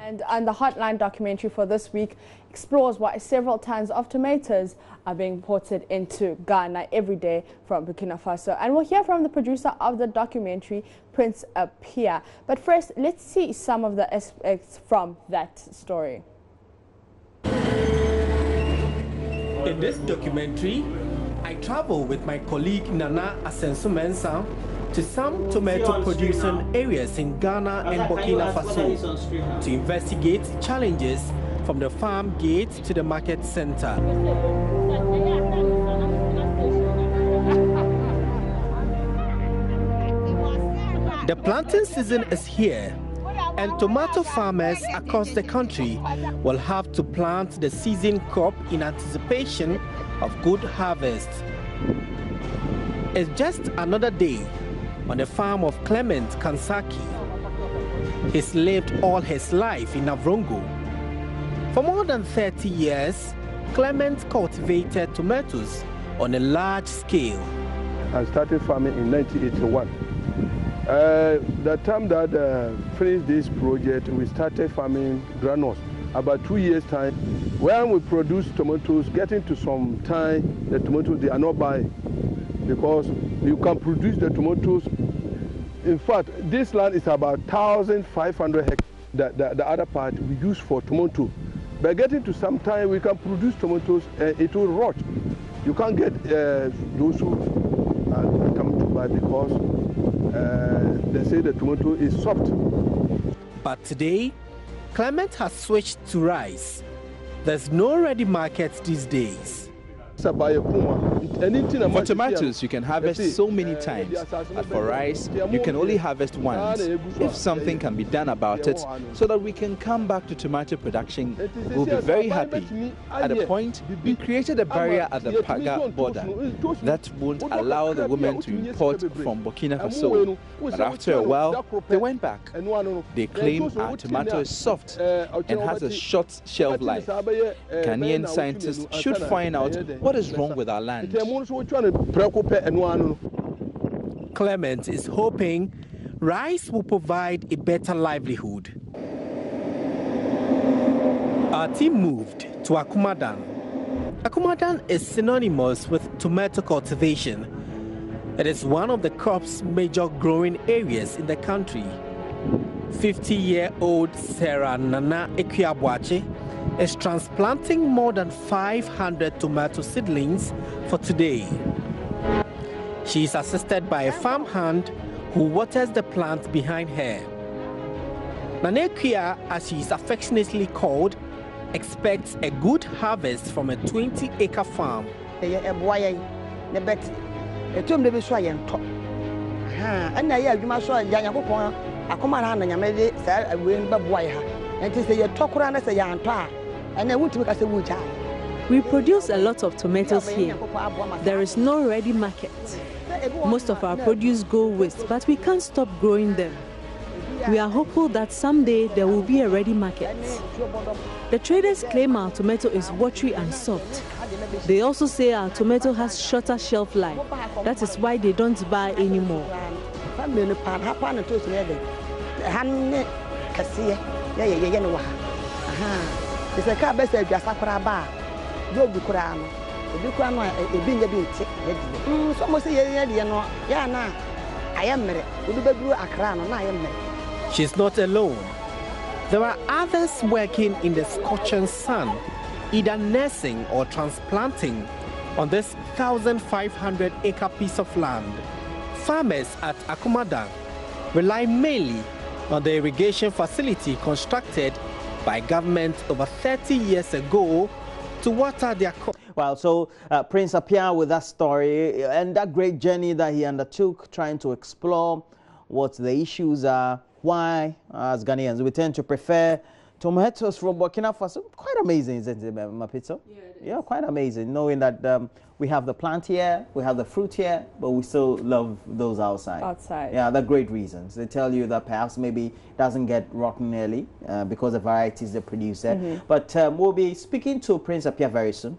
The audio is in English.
And the Hotline documentary for this week explores why several tons of tomatoes are being imported into Ghana every day from Burkina Faso. And we'll hear from the producer of the documentary, Prince Apia. But first, let's see some of the aspects from that story. In this documentary, I travel with my colleague Nana Asensu-Mensah to some tomato-producing areas in Ghana and Burkina Faso to investigate challenges from the farm gate to the market center. The planting season is here, and tomato farmers across the country will have to plant the season crop in anticipation of good harvest. It's just another day on the farm of Clement Kansaki. He's lived all his life in Avrongo. For more than 30 years, Clement cultivated tomatoes on a large scale. I started farming in 1981. The time that finished this project, we started farming granules. About 2 years' time, when we produce tomatoes, getting to some time, the tomatoes, they are not buying, because you can produce the tomatoes. In fact, this land is about 1,500 hectares. The other part we use for tomato. By getting to some time, we can produce tomatoes and it will rot. You can't get those who come to buy because they say the tomato is soft. But today, Clement has switched to rice. There's no ready market these days. For tomatoes, you can harvest so many times, but for rice, you can only harvest once. If something can be done about it so that we can come back to tomato production, we'll be very happy. At a point, we created a barrier at the Paga border that won't allow the women to import from Burkina Faso. But after a while, they went back. They claim our tomato is soft and has a short shelf life. Ghanaian scientists should find out what is wrong with our land. Clement is hoping rice will provide a better livelihood. Our team moved to Akumadan. Akumadan is synonymous with tomato cultivation. It is one of the crop's major growing areas in the country. 50-year-old Sarah Nana Equiabwache is transplanting more than 500 tomato seedlings for today. She is assisted by a farmhand who waters the plant behind her. Nanekia, as she is affectionately called, expects a good harvest from a 20-acre farm. We produce a lot of tomatoes here. There is no ready market. Most of our produce go waste, but we can't stop growing them. We are hopeful that someday there will be a ready market. The traders claim our tomato is watery and soft. They also say our tomato has shorter shelf life. That is why they don't buy anymore. She's not alone. There are others working in the scorching sun, either nursing or transplanting on this 1,500-acre piece of land. Farmers at Akumadan rely mainly on the irrigation facility constructed by government over 30 years ago to water their crops. Well, so Prince Apia with that story and that great journey that he undertook, trying to explore what the issues are, why, as Ghanaians, we tend to prefer tomatoes from Burkina Faso. Quite amazing, isn't it, Mapito? Yeah, quite amazing, knowing that we have the plant here, we have the fruit here, but we still love those outside. Yeah, they're great reasons. They tell you that perhaps maybe it doesn't get rotten early because the varieties they produce there. But we'll be speaking to Prince Apia very soon.